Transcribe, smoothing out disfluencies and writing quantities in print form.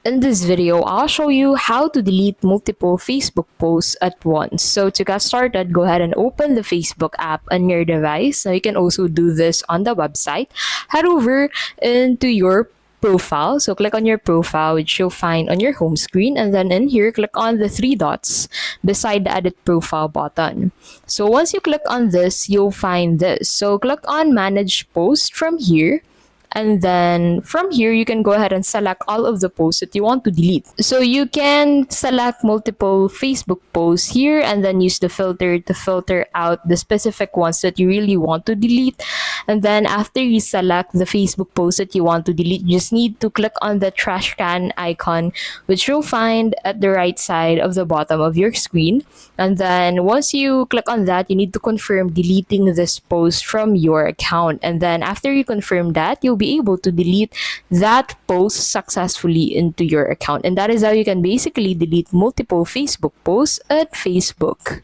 In this video, I'll show you how to delete multiple Facebook posts at once. So to get started, go ahead and open the Facebook app on your device. Now you can also do this on the website. Head over into your profile. So click on your profile, which you'll find on your home screen. And then in here, click on the three dots beside the edit profile button. So once you click on this, you'll find this. So click on manage post from here. And then from here, you can go ahead and select all of the posts that you want to delete. So you can select multiple Facebook posts here and then use the filter to filter out the specific ones that you really want to delete. And then after you select the Facebook post that you want to delete, you just need to click on the trash can icon, which you'll find at the right side of the bottom of your screen. And then once you click on that, you need to confirm deleting this post from your account. And then after you confirm that, you'll be able to delete that post successfully into your account. And that is how you can basically delete multiple Facebook posts at Facebook.